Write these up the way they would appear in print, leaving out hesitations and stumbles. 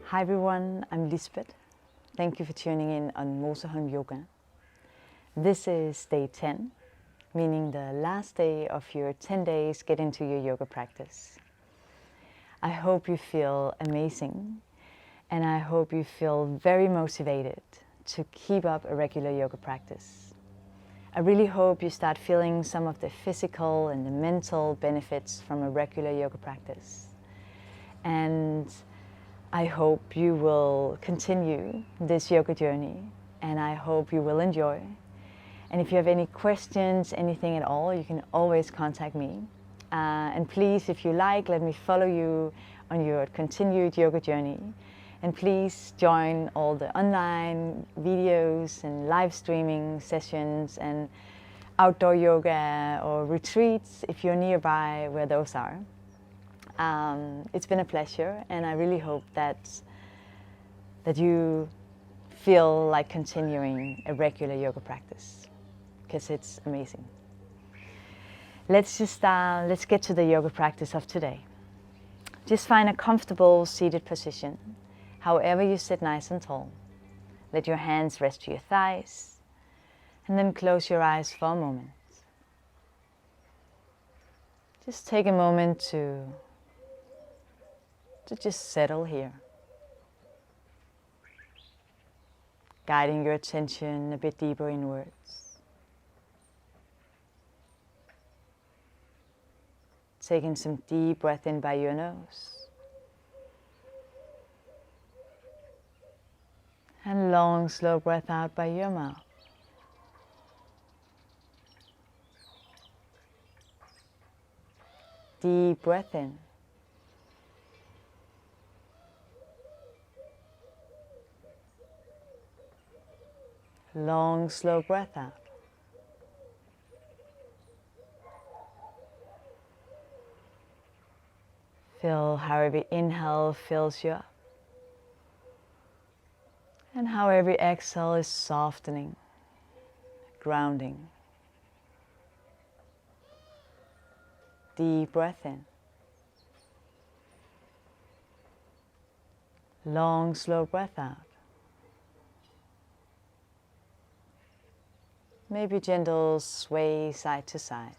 Hi everyone, I'm Lisbeth. Thank you for tuning in on Moseholm Yoga. This is day 10, meaning the last day of your 10 days get into your yoga practice. I hope you feel amazing and I hope you feel very motivated to keep up a regular yoga practice. I really hope you start feeling some of the physical and the mental benefits from a regular yoga practice. And I hope you will continue this yoga journey, and I hope you will enjoy. And if you have any questions, anything at all, you can always contact me. And please, if you like, let me follow you on your continued yoga journey. And please join all the online videos and live streaming sessions and outdoor yoga or retreats if you're nearby where those are. It's been a pleasure, and I really hope that you feel like continuing a regular yoga practice, because it's amazing. Let's get to the yoga practice of today. Just find a comfortable seated position, however you sit nice and tall. Let your hands rest to your thighs, and then close your eyes for a moment. Just take a moment to just settle here, guiding your attention a bit deeper inwards. Taking some deep breath in by your nose and long, slow breath out by your mouth. Deep breath in. Long, slow breath out. Feel how every inhale fills you up, and how every exhale is softening, grounding. Deep breath in. Long, slow breath out. Maybe gentle sway side to side.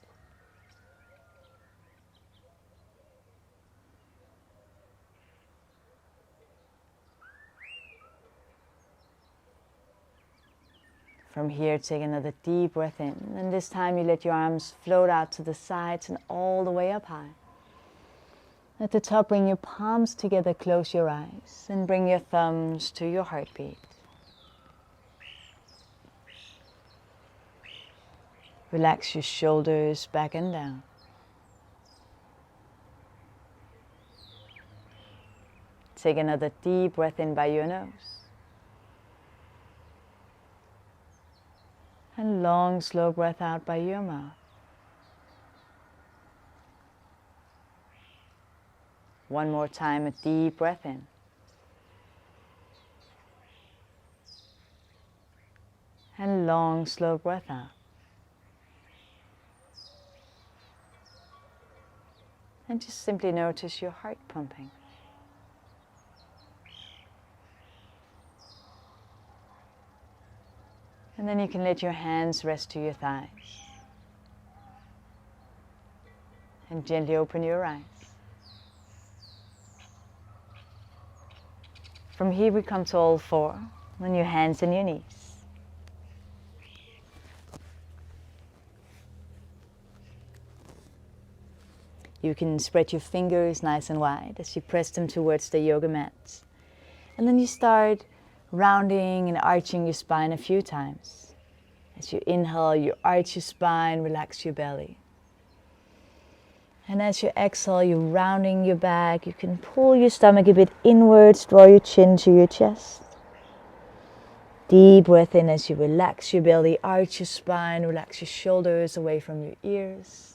From here, take another deep breath in, and this time you let your arms float out to the sides and all the way up high. At the top, bring your palms together, close your eyes, and bring your thumbs to your heartbeat. Relax your shoulders back and down. Take another deep breath in by your nose. And long, slow breath out by your mouth. One more time, a deep breath in. And long, slow breath out. And just simply notice your heart pumping. And then you can let your hands rest to your thighs. And gently open your eyes. From here we come to all four, on your hands and your knees. You can spread your fingers nice and wide as you press them towards the yoga mat. And then you start rounding and arching your spine a few times. As you inhale, you arch your spine, relax your belly. And as you exhale, you're rounding your back. You can pull your stomach a bit inwards, draw your chin to your chest. Deep breath in as you relax your belly, arch your spine, relax your shoulders away from your ears.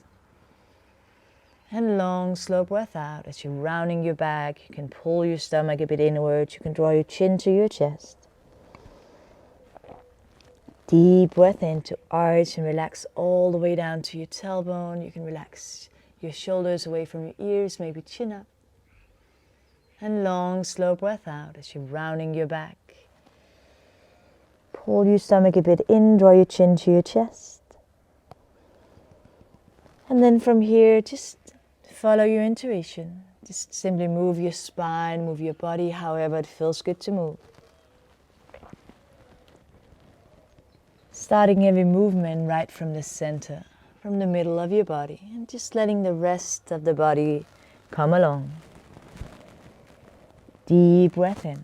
And long, slow breath out as you're rounding your back. You can pull your stomach a bit inwards. You can draw your chin to your chest. Deep breath in to arch and relax all the way down to your tailbone. You can relax your shoulders away from your ears, maybe chin up. And long, slow breath out as you're rounding your back. Pull your stomach a bit in, draw your chin to your chest. And then from here, just follow your intuition. Just simply move your spine, move your body, however it feels good to move. Starting every movement right from the center, from the middle of your body, and just letting the rest of the body come along. Deep breath in.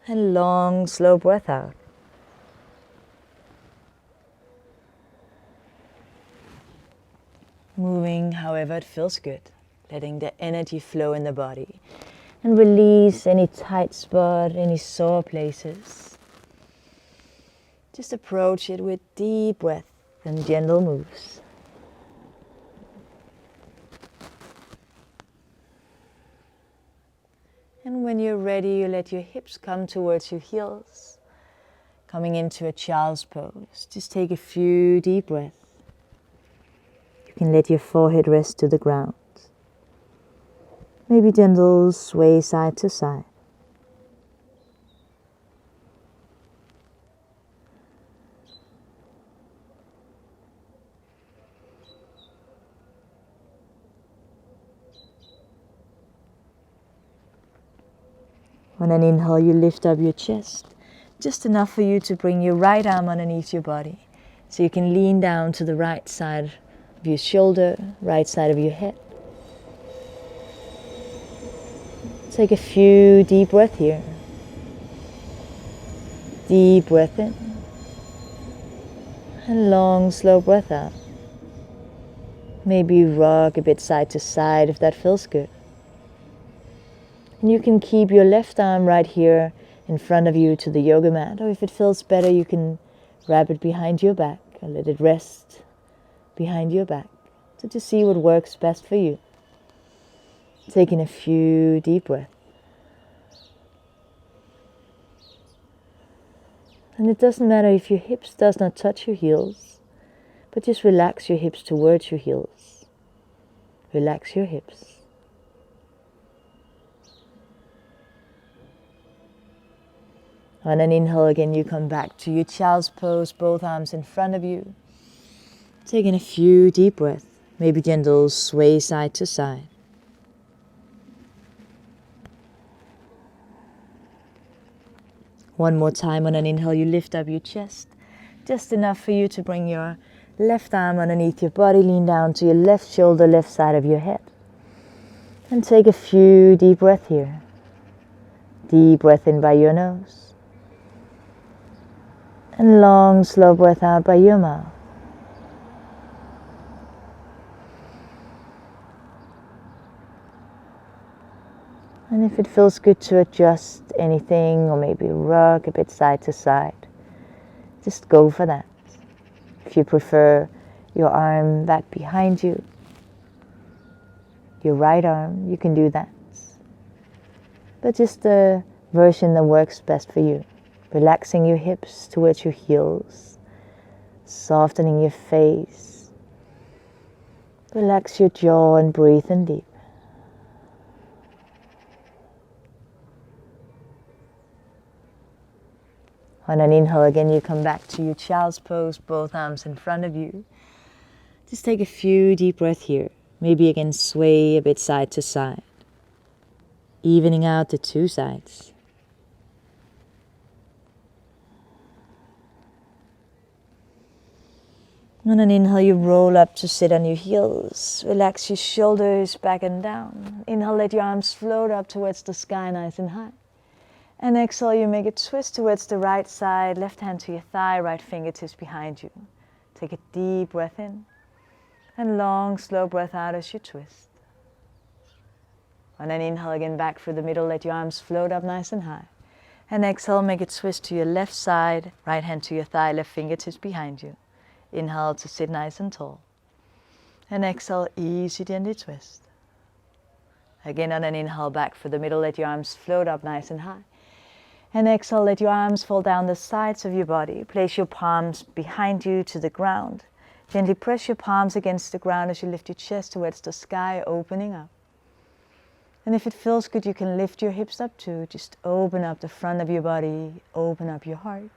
And long, slow breath out. Moving however it feels good, letting the energy flow in the body. And release any tight spot, any sore places. Just approach it with deep breath and gentle moves. And when you're ready, you let your hips come towards your heels, coming into a child's pose. Just take a few deep breaths. You can let your forehead rest to the ground. Maybe gentle sway side to side. On an inhale, you lift up your chest, just enough for you to bring your right arm underneath your body. So you can lean down to the right side of your shoulder, right side of your head. Take a few deep breaths here. Deep breath in. And long, slow breath out. Maybe rock a bit side to side if that feels good. And you can keep your left arm right here in front of you to the yoga mat. Or if it feels better, you can wrap it behind your back and let it rest behind your back. So to see what works best for you. Taking a few deep breaths. And it doesn't matter if your hips does not touch your heels, but just relax your hips towards your heels. Relax your hips. On an inhale again, you come back to your child's pose, both arms in front of you. Taking a few deep breaths, maybe gentle sway side to side. One more time on an inhale, you lift up your chest, just enough for you to bring your left arm underneath your body, lean down to your left shoulder, left side of your head. And take a few deep breaths here. Deep breath in by your nose. And long, slow breath out by your mouth. And if it feels good to adjust anything or maybe rock a bit side to side, just go for that. If you prefer your arm back behind you, your right arm, you can do that. But just the version that works best for you. Relaxing your hips towards your heels, softening your face. Relax your jaw and breathe in deep. On an inhale again, you come back to your child's pose, both arms in front of you. Just take a few deep breaths here. Maybe again sway a bit side to side, evening out the two sides. On an inhale, you roll up to sit on your heels. Relax your shoulders back and down. Inhale, let your arms float up towards the sky, nice and high. And exhale, you make a twist towards the right side, left hand to your thigh, right fingertips behind you. Take a deep breath in. And long, slow breath out as you twist. On an inhale, again back through the middle, let your arms float up nice and high. And exhale, make a twist to your left side, right hand to your thigh, left fingertips behind you. Inhale to sit nice and tall. And exhale, easy gently twist. Again on an inhale, back for the middle, let your arms float up nice and high. And exhale, let your arms fall down the sides of your body. Place your palms behind you to the ground. Gently press your palms against the ground as you lift your chest towards the sky, opening up. And if it feels good, you can lift your hips up too. Just open up the front of your body, open up your heart.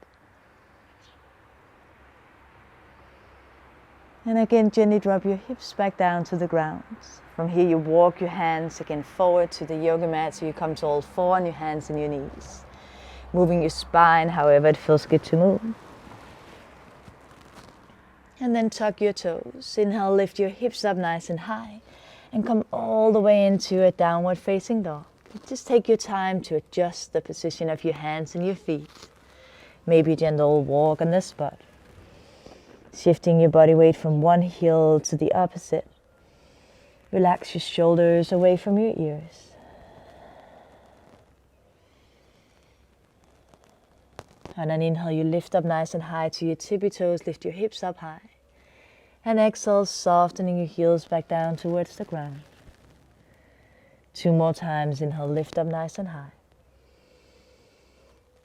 And again, gently drop your hips back down to the ground. From here, you walk your hands again forward to the yoga mat, so you come to all four on your hands and your knees. Moving your spine however it feels good to move. And then tuck your toes. Inhale, lift your hips up nice and high. And come all the way into a downward facing dog. Just take your time to adjust the position of your hands and your feet. Maybe a gentle walk on the spot. Shifting your body weight from one heel to the opposite. Relax your shoulders away from your ears. On an inhale, you lift up nice and high to your tippy toes. Lift your hips up high. And exhale, softening your heels back down towards the ground. 2 more times. Inhale, lift up nice and high.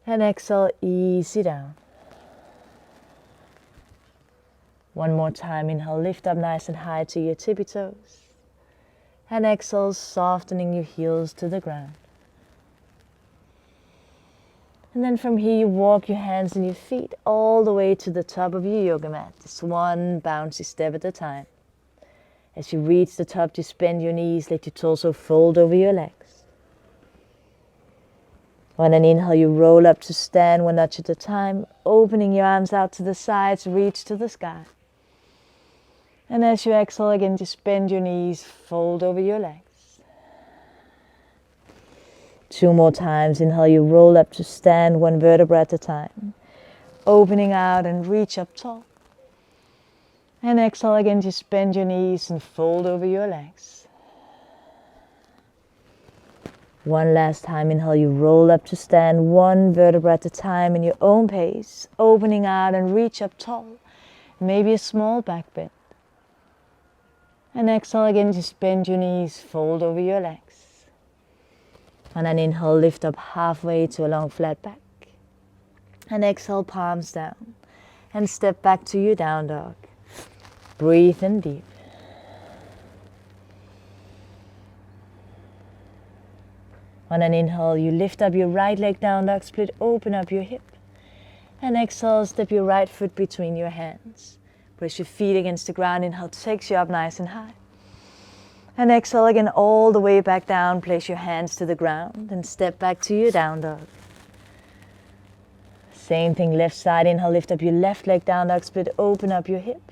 And exhale, easy down. 1 more time. Inhale, lift up nice and high to your tippy toes. And exhale, softening your heels to the ground. And then from here, you walk your hands and your feet all the way to the top of your yoga mat. Just one bouncy step at a time. As you reach the top, just bend your knees, let your torso fold over your legs. On an inhale, you roll up to stand 1 notch at a time, opening your arms out to the sides, reach to the sky. And as you exhale again, just bend your knees, fold over your legs. 2 more times. Inhale, you roll up to stand 1 vertebra at a time. Opening out and reach up tall. And exhale again, just bend your knees and fold over your legs. 1 last time. Inhale, you roll up to stand 1 vertebra at a time in your own pace. Opening out and reach up tall. Maybe a small back bend. And exhale again, just bend your knees, fold over your legs. On an inhale, lift up halfway to a long flat back. And exhale, palms down. And step back to your down dog. Breathe in deep. On an inhale, you lift up your right leg, down dog, split, open up your hip. And exhale, step your right foot between your hands. Press your feet against the ground. Inhale takes you up nice and high. And exhale again all the way back down. Place your hands to the ground and step back to your down dog. Same thing, left side. Inhale, lift up your left leg, down dog, split, open up your hip.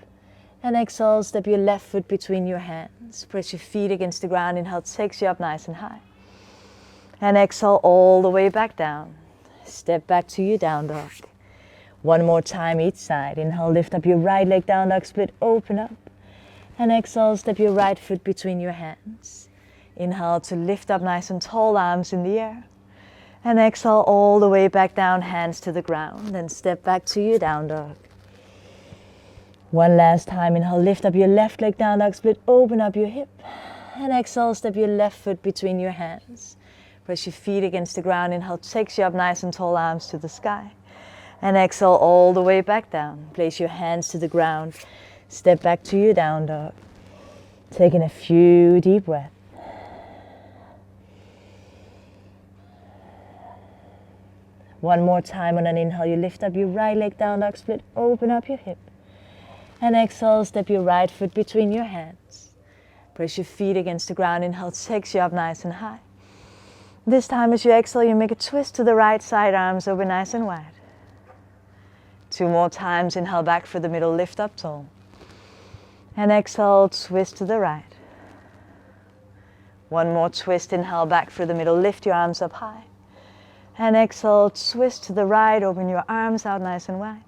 And exhale, step your left foot between your hands. Press your feet against the ground. Inhale takes you up nice and high. And exhale all the way back down. Step back to your down dog. 1 more time each side. Inhale, lift up your right leg, down dog, split, open up. And exhale, step your right foot between your hands. Inhale to lift up nice and tall, arms in the air. And exhale all the way back down, hands to the ground. And step back to your down dog. 1 last time. Inhale, lift up your left leg, down dog, split, open up your hip. And exhale, step your left foot between your hands. Press your feet against the ground. Inhale takes you up nice and tall, arms to the sky. And exhale all the way back down. Place your hands to the ground. Step back to your down dog. Taking a few deep breaths. One more time. On an inhale, you lift up your right leg, down dog, split, open up your hip. And exhale, step your right foot between your hands. Press your feet against the ground. Inhale takes you up nice and high. This time as you exhale, you make a twist to the right side, arms open nice and wide. 2 more times. Inhale back for the middle, lift up tall. And exhale, twist to the right. 1 more twist. Inhale back for the middle, lift your arms up high. And exhale, twist to the right, open your arms out nice and wide.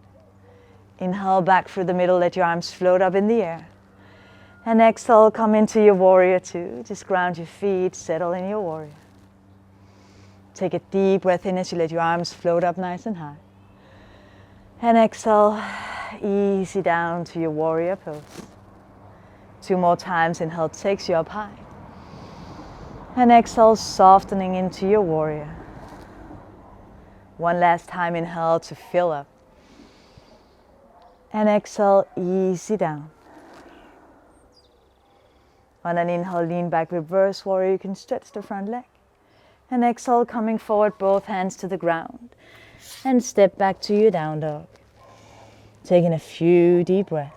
Inhale back for the middle, let your arms float up in the air. And exhale, come into your warrior two. Just ground your feet, settle in your warrior. Take a deep breath in as you let your arms float up nice and high. And exhale, easy down to your warrior pose. 2 more times. Inhale takes you up high. And exhale, softening into your warrior. 1 last time. Inhale to fill up. And exhale, easy down. On an inhale, lean back, reverse warrior. You can stretch the front leg. And exhale, coming forward, both hands to the ground. And step back to your down dog. Taking a few deep breaths.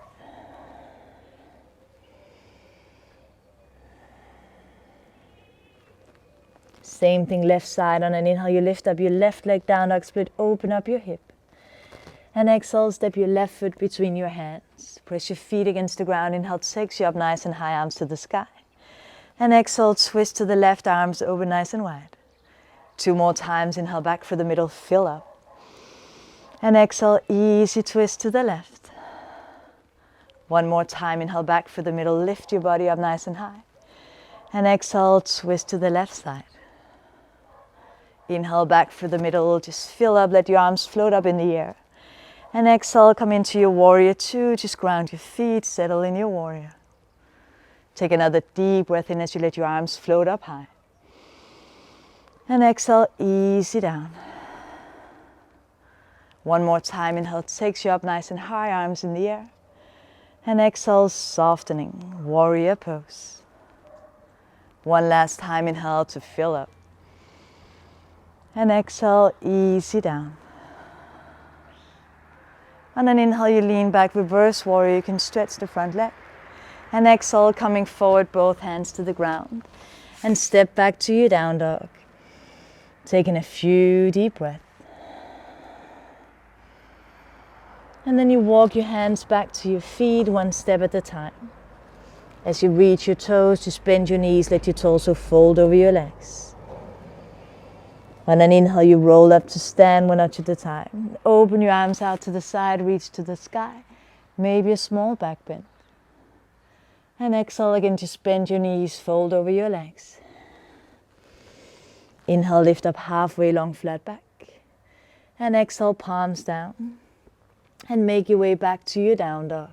Same thing, left side. On an inhale, you lift up your left leg, down dog split, open up your hip. And exhale, step your left foot between your hands. Press your feet against the ground. Inhale, takes you up nice and high, arms to the sky. And exhale, twist to the left, arms open nice and wide. 2 more times, inhale back for the middle, fill up. And exhale, easy twist to the left. 1 more time, inhale back for the middle, lift your body up nice and high. And exhale, twist to the left side. Inhale back for the middle, just fill up, let your arms float up in the air. And exhale, come into your warrior 2, just ground your feet, settle in your warrior. Take another deep breath in as you let your arms float up high. And exhale, easy down. 1 more time, inhale, takes you up nice and high, arms in the air. And exhale, softening, warrior pose. 1 last time, inhale to fill up. And exhale, easy down. On an inhale, you lean back, reverse warrior. You can stretch the front leg. And exhale, coming forward, both hands to the ground. And step back to your down dog. Taking a few deep breaths. And then you walk your hands back to your feet, 1 step at a time. As you reach your toes, just bend your knees, let your torso fold over your legs. On an inhale, you roll up to stand 1 notch at a time. Open your arms out to the side, reach to the sky. Maybe a small back bend. And exhale again, just bend your knees, fold over your legs. Inhale, lift up halfway, long flat back. And exhale, palms down. And make your way back to your down dog.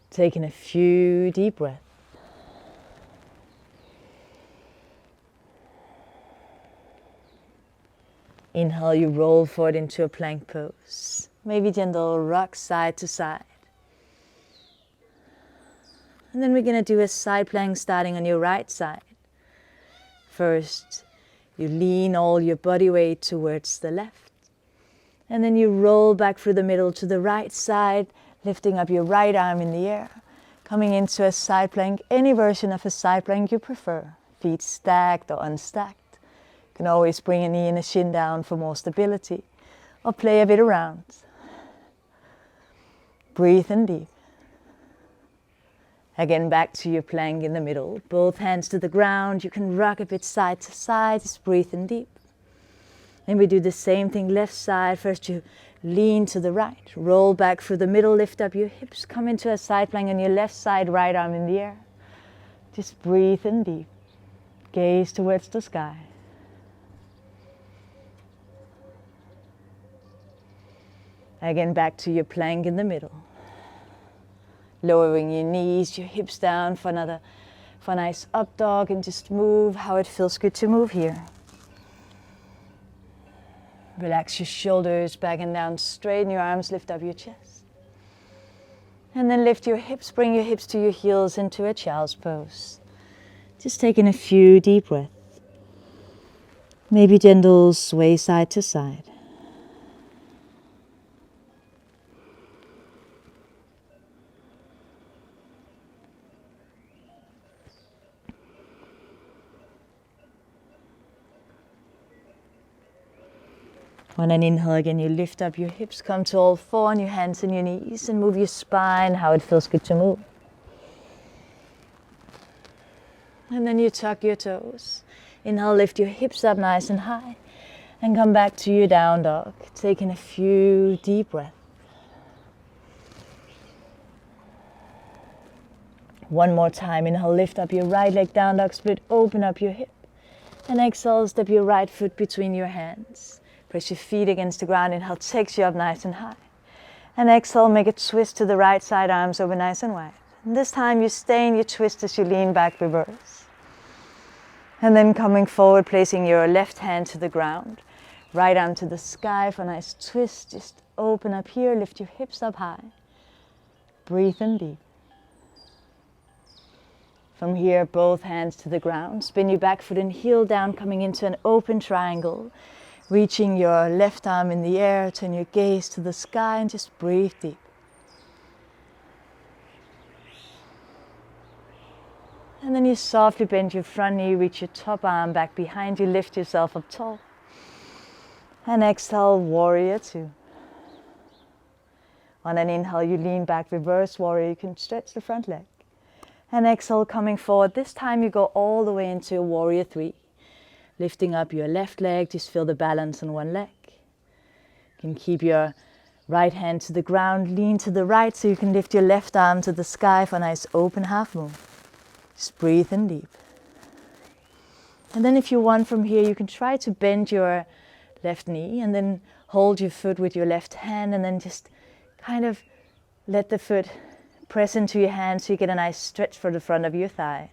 Taking a few deep breaths. Inhale, you roll forward into a plank pose. Maybe gentle rock side to side. And then we're going to do a side plank starting on your right side. First, you lean all your body weight towards the left. And then you roll back through the middle to the right side, lifting up your right arm in the air. Coming into a side plank, any version of a side plank you prefer. Feet stacked or unstacked. You can always bring a knee and a shin down for more stability. Or play a bit around. Breathe in deep. Again, back to your plank in the middle. Both hands to the ground. You can rock a bit side to side. Just breathe in deep. And we do the same thing left side. First you lean to the right. Roll back through the middle. Lift up your hips. Come into a side plank on your left side. Right arm in the air. Just breathe in deep. Gaze towards the sky. Again, back to your plank in the middle. Lowering your knees, your hips down for a nice up dog, and just move how it feels good to move here. Relax your shoulders back and down, straighten your arms, lift up your chest. And then lift your hips, bring your hips to your heels into a child's pose. Just taking a few deep breaths. Maybe gentle sway side to side. On an inhale again, you lift up your hips, come to all four on your hands and your knees, and move your spine how it feels good to move. And then you tuck your toes. Inhale, lift your hips up nice and high, and come back to your down dog, taking a few deep breaths. One more time, inhale, lift up your right leg, down dog split, open up your hip. And exhale, step your right foot between your hands. Press your feet against the ground. Inhale, takes you up nice and high. And exhale, make a twist to the right side, arms open nice and wide. And this time you stay in your twist as you lean back, reverse. And then coming forward, placing your left hand to the ground. Right arm to the sky for a nice twist. Just open up here, lift your hips up high. Breathe in deep. From here, both hands to the ground. Spin your back foot and heel down, coming into an open triangle. Reaching your left arm in the air, turn your gaze to the sky and just breathe deep. And then you softly bend your front knee, reach your top arm back behind you, lift yourself up tall. And exhale, warrior two. On an inhale, you lean back, reverse warrior. You can stretch the front leg. And exhale, coming forward. This time you go all the way into a warrior three. Lifting up your left leg, just feel the balance on one leg. You can keep your right hand to the ground, lean to the right so you can lift your left arm to the sky for a nice open half moon. Just breathe in deep. And then if you want from here, you can try to bend your left knee and then hold your foot with your left hand and then just kind of let the foot press into your hand so you get a nice stretch for the front of your thigh.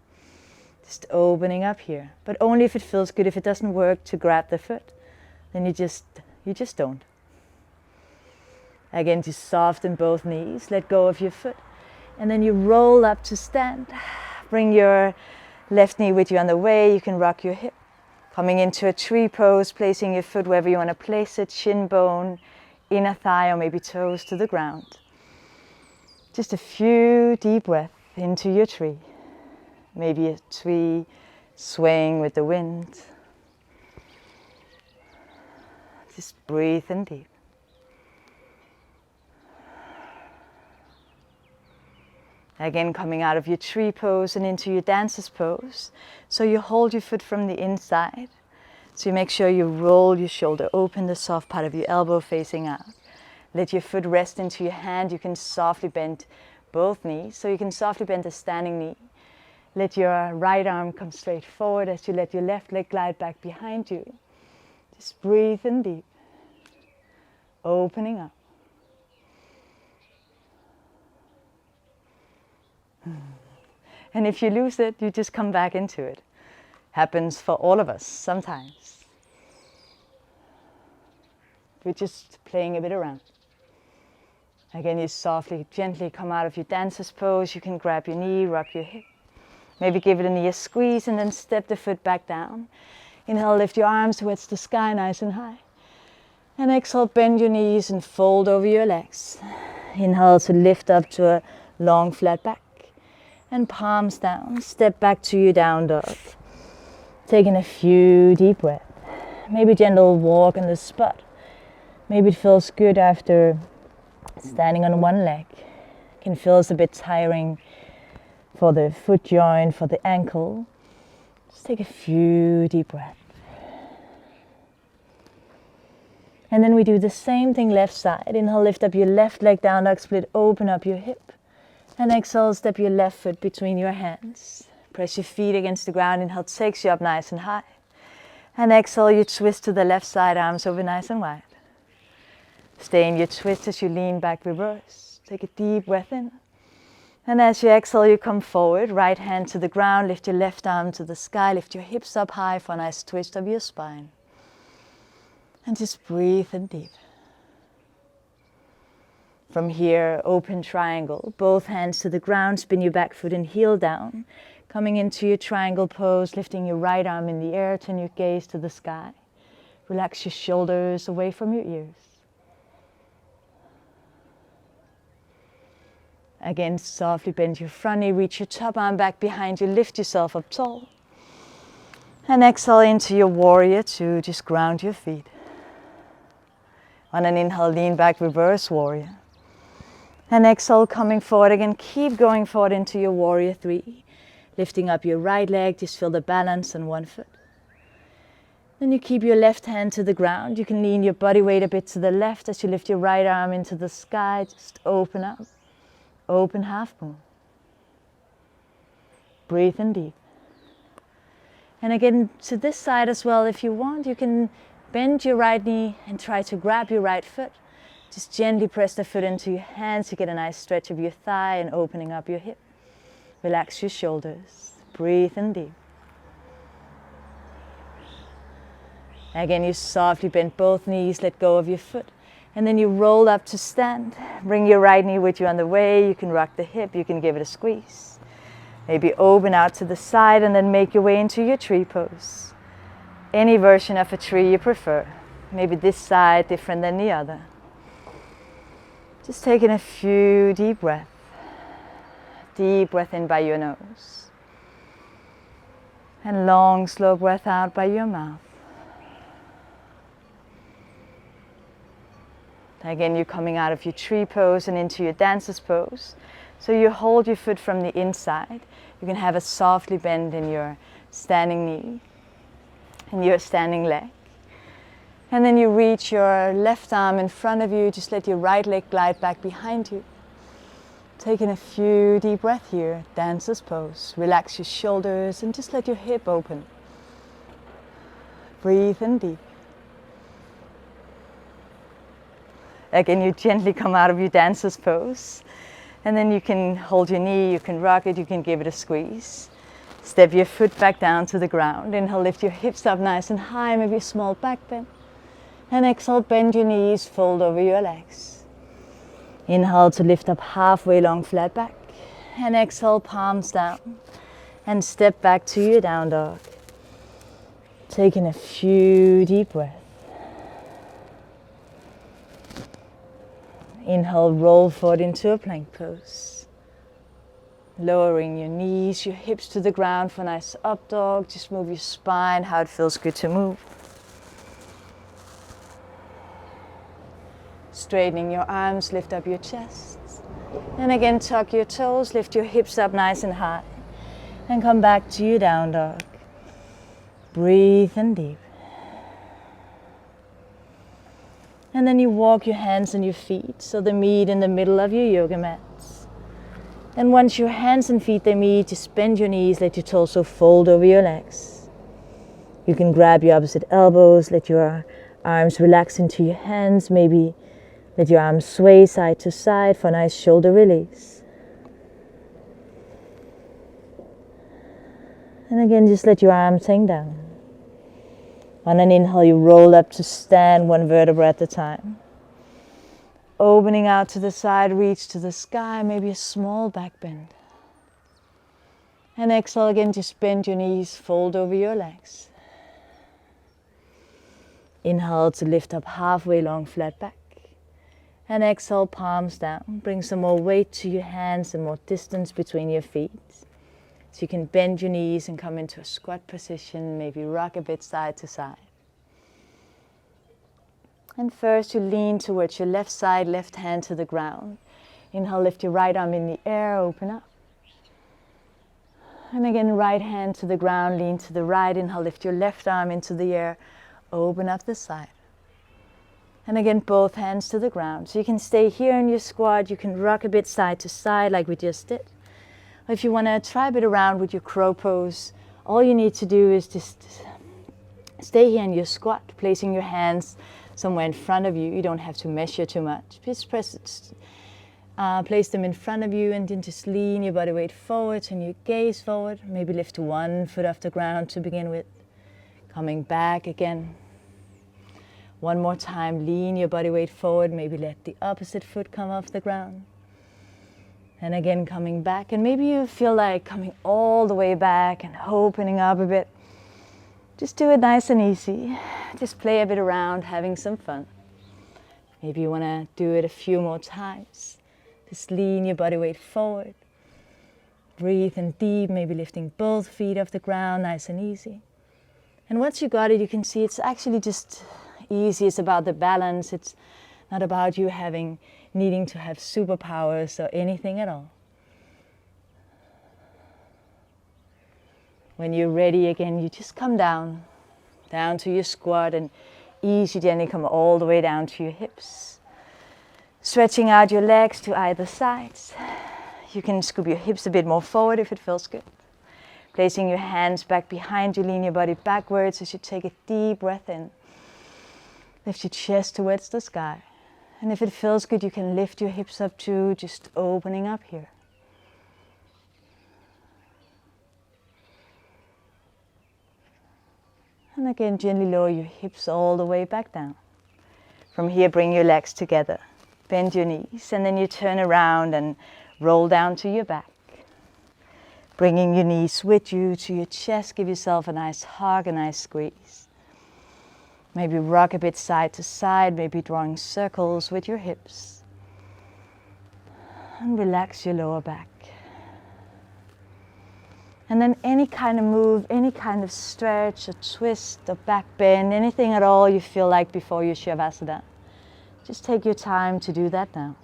Just opening up here, but only if it feels good. If it doesn't work to grab the foot, then you just don't. Again, just soften both knees, let go of your foot, and then you roll up to stand. Bring your left knee with you on the way. You can rock your hip. Coming into a tree pose, placing your foot wherever you want to place it, shin bone, inner thigh, or maybe toes to the ground. Just a few deep breaths into your tree. Maybe a tree swaying with the wind. Just breathe in deep. Again, coming out of your tree pose and into your dancer's pose. So you hold your foot from the inside. So you make sure you roll your shoulder, open the soft part of your elbow facing out. Let your foot rest into your hand. You can softly bend both knees. So you can softly bend the standing knee. Let your right arm come straight forward as you let your left leg glide back behind you. Just breathe in deep. Opening up. And if you lose it, you just come back into it. Happens for all of us sometimes. We're just playing a bit around. Again, you softly, gently come out of your dancer's pose. You can grab your knee, rock your hip. Maybe give it a knee squeeze and then step the foot back down. Inhale, lift your arms towards the sky nice and high. And exhale, bend your knees and fold over your legs. Inhale to lift up to a long flat back. And palms down, step back to your down dog. Taking a few deep breaths. Maybe gentle walk on the spot. Maybe it feels good after standing on one leg. It can feel a bit tiring for the foot joint, for the ankle. Just take a few deep breaths. And then we do the same thing left side. Inhale, lift up your left leg, down dog split, open up your hip. And exhale, step your left foot between your hands. Press your feet against the ground. Inhale, takes you up nice and high. And exhale, you twist to the left side, arms over nice and wide. Stay in your twist as you lean back, reverse. Take a deep breath in. And as you exhale, you come forward, right hand to the ground, lift your left arm to the sky, lift your hips up high for a nice twist of your spine. And just breathe in deep. From here, open triangle, both hands to the ground, spin your back foot and heel down. Coming into your triangle pose, lifting your right arm in the air, turn your gaze to the sky. Relax your shoulders away from your ears. Again, softly bend your front knee, reach your top arm back behind you, lift yourself up tall. And exhale into your warrior two, just ground your feet. On an inhale, lean back, reverse warrior. And exhale, coming forward again, keep going forward into your warrior three. Lifting up your right leg, just feel the balance on one foot. Then you keep your left hand to the ground. You can lean your body weight a bit to the left as you lift your right arm into the sky. Just open up. Open half moon. Breathe in deep. And again, to this side as well, if you want, you can bend your right knee and try to grab your right foot. Just gently press the foot into your hands to get a nice stretch of your thigh and opening up your hip. Relax your shoulders. Breathe in deep. Again, you softly bend both knees, let go of your foot. And then you roll up to stand. Bring your right knee with you on the way. You can rock the hip, you can give it a squeeze. Maybe open out to the side and then make your way into your tree pose. Any version of a tree you prefer. Maybe this side different than the other. Just taking a few deep breaths. Deep breath in by your nose. And long, slow breath out by your mouth. Again, you're coming out of your tree pose and into your dancer's pose. So you hold your foot from the inside. You can have a softly bend in your standing knee and your standing leg. And then you reach your left arm in front of you. Just let your right leg glide back behind you. Taking a few deep breaths here, dancer's pose. Relax your shoulders and just let your hip open. Breathe in deep. Again, you gently come out of your dancer's pose. And then you can hold your knee, you can rock it, you can give it a squeeze. Step your foot back down to the ground. Inhale, lift your hips up nice and high, maybe a small back bend. And exhale, bend your knees, fold over your legs. Inhale to lift up halfway long, flat back. And exhale, palms down. And step back to your down dog. Taking a few deep breaths. Inhale, roll forward into a plank pose. Lowering your knees, your hips to the ground for a nice up dog. Just move your spine, how it feels good to move. Straightening your arms, lift up your chest. And again, tuck your toes, lift your hips up nice and high. And come back to your down dog. Breathe in deep. And then you walk your hands and your feet so they meet in the middle of your yoga mats. And once your hands and feet they meet, just bend your knees, let your torso fold over your legs. You can grab your opposite elbows, let your arms relax into your hands, maybe let your arms sway side to side for a nice shoulder release. And again, just let your arms hang down. On an inhale, you roll up to stand, one vertebra at a time. Opening out to the side, reach to the sky, maybe a small back bend. And exhale again, just bend your knees, fold over your legs. Inhale to lift up halfway long, flat back. And exhale, palms down. Bring some more weight to your hands and more distance between your feet. So you can bend your knees and come into a squat position, maybe rock a bit side to side. And first you lean towards your left side, left hand to the ground. Inhale, lift your right arm in the air, open up. And again, right hand to the ground, lean to the right. Inhale, lift your left arm into the air, open up the side. And again, both hands to the ground. So you can stay here in your squat, you can rock a bit side to side like we just did. If you want to try a bit around with your crow pose, all you need to do is just stay here in your squat, placing your hands somewhere in front of you. You don't have to measure too much. Just place them in front of you and then just lean your body weight forward, turn your gaze forward. Maybe lift one foot off the ground to begin with. Coming back again. One more time, lean your body weight forward. Maybe let the opposite foot come off the ground. And again, coming back, and maybe you feel like coming all the way back and opening up a bit. Just do it nice and easy. Just play a bit around, having some fun. Maybe you want to do it a few more times. Just lean your body weight forward. Breathe in deep, maybe lifting both feet off the ground, nice and easy. And once you got it, you can see it's actually just easy. It's about the balance. It's not about you needing to have superpowers or anything at all. When you're ready again, you just come down to your squat and easy gently come all the way down to your hips. Stretching out your legs to either sides. You can scoop your hips a bit more forward if it feels good. Placing your hands back behind you, lean your body backwards as you take a deep breath in. Lift your chest towards the sky. And if it feels good, you can lift your hips up too, just opening up here. And again, gently lower your hips all the way back down. From here, bring your legs together. Bend your knees, and then you turn around and roll down to your back. Bringing your knees with you to your chest, give yourself a nice hug, a nice squeeze. Maybe rock a bit side to side, maybe drawing circles with your hips. And relax your lower back. And then any kind of move, any kind of stretch, or twist, or back bend, anything at all you feel like before your shavasana. Just take your time to do that now.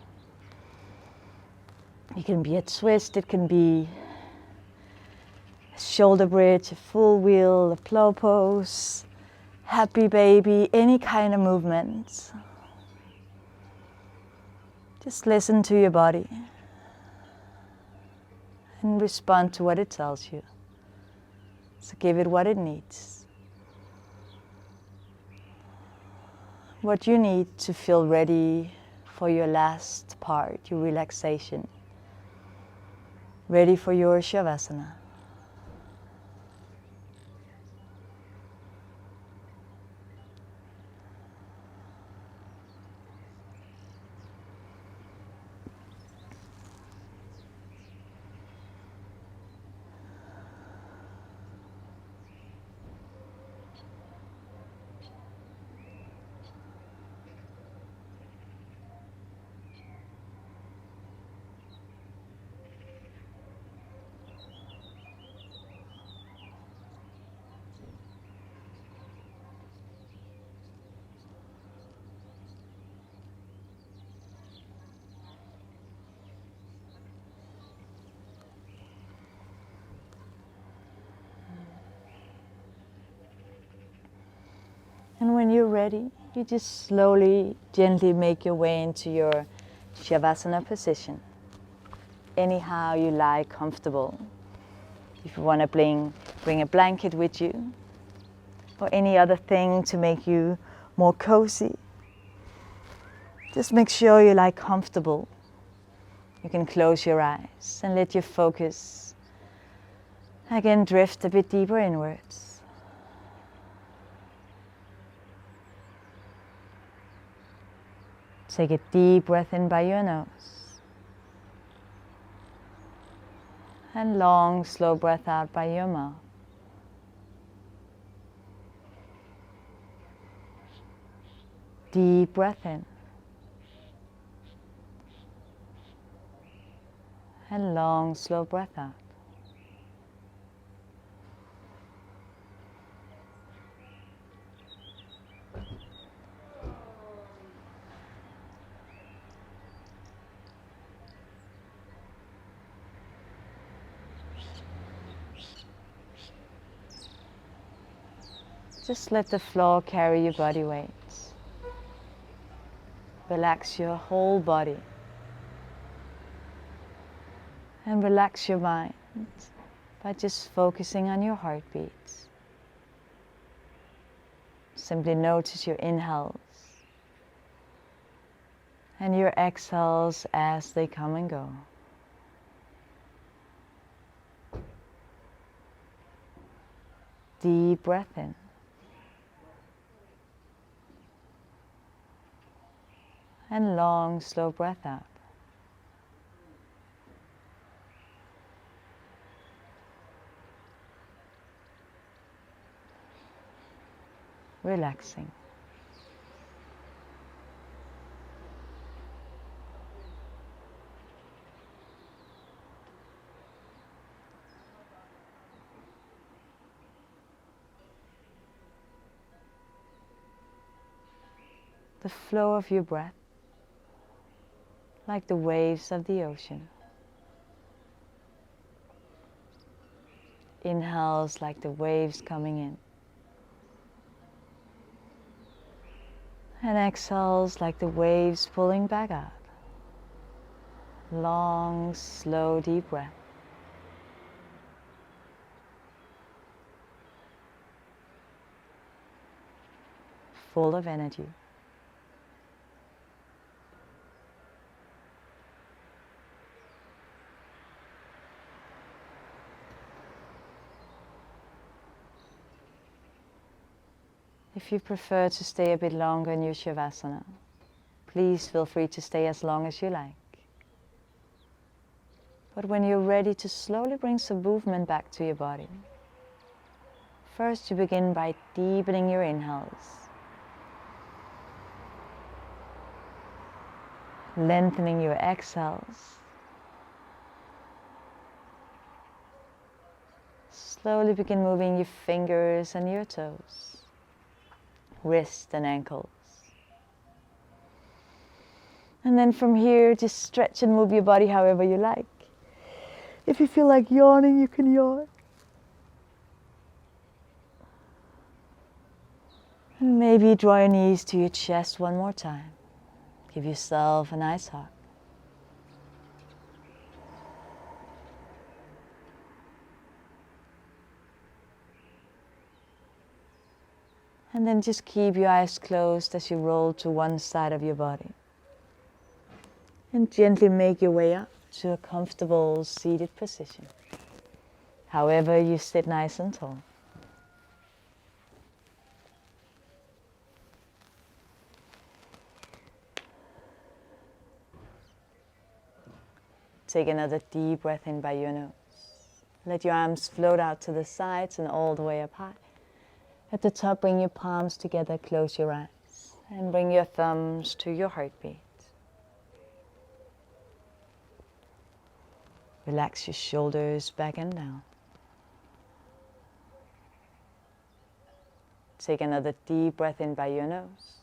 It can be a twist, it can be a shoulder bridge, a full wheel, a plow pose, happy baby, any kind of movement. Just listen to your body and respond to what it tells you. So give it what it needs. What you need to feel ready for your last part, your relaxation. Ready for your shavasana. And when you're ready, you just slowly, gently make your way into your shavasana position. Anyhow you lie comfortable. If you want to bring a blanket with you, or any other thing to make you more cozy, just make sure you lie comfortable. You can close your eyes and let your focus again drift a bit deeper inwards. Take a deep breath in by your nose. And long, slow breath out by your mouth. Deep breath in. And long, slow breath out. Just let the floor carry your body weight. Relax your whole body. And relax your mind by just focusing on your heartbeats. Simply notice your inhales and your exhales as they come and go. Deep breath in. And long, slow breath out. Relaxing. The flow of your breath, like the waves of the ocean. Inhales like the waves coming in. And exhales like the waves pulling back out. Long, slow, deep breath. Full of energy. If you prefer to stay a bit longer in your shavasana, please feel free to stay as long as you like. But when you're ready to slowly bring some movement back to your body, first you begin by deepening your inhales, lengthening your exhales. Slowly begin moving your fingers and your toes, wrists and ankles. And then from here, just stretch and move your body however you like. If you feel like yawning, you can yawn. And maybe draw your knees to your chest one more time. Give yourself a nice hug. And then just keep your eyes closed as you roll to one side of your body. And gently make your way up to a comfortable seated position. However, you sit nice and tall. Take another deep breath in by your nose. Let your arms float out to the sides and all the way up high. At the top, bring your palms together, close your eyes, and bring your thumbs to your heartbeat. Relax your shoulders back and down. Take another deep breath in by your nose.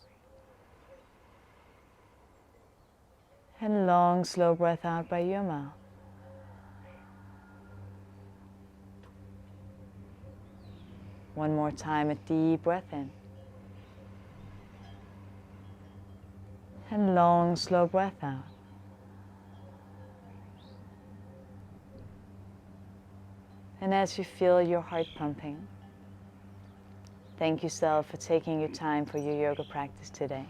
And long, slow breath out by your mouth. One more time, a deep breath in. And long, slow breath out. And as you feel your heart pumping, thank yourself for taking your time for your yoga practice today.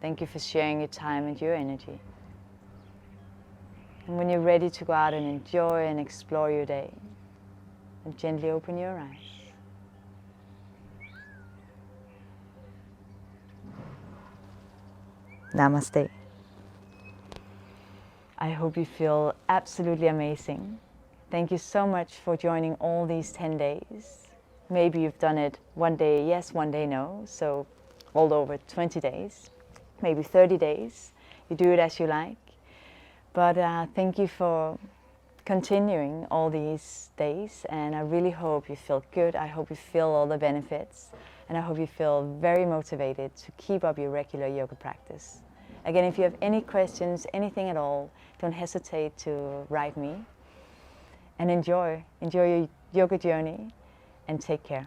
Thank you for sharing your time and your energy. And when you're ready to go out and enjoy and explore your day, and gently open your eyes. Namaste. I hope you feel absolutely amazing. Thank you so much for joining all these 10 days. Maybe you've done it one day yes, one day no, so all over 20 days, maybe 30 days. You do it as you like. But thank you for continuing all these days, and I really hope you feel good. I hope you feel all the benefits, and I hope you feel very motivated to keep up your regular yoga practice. Again, if you have any questions, anything at all, don't hesitate to write me. And enjoy your yoga journey, and take care.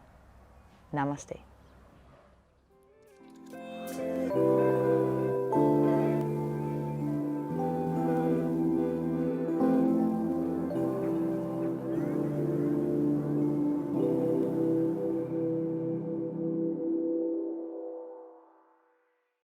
Namaste.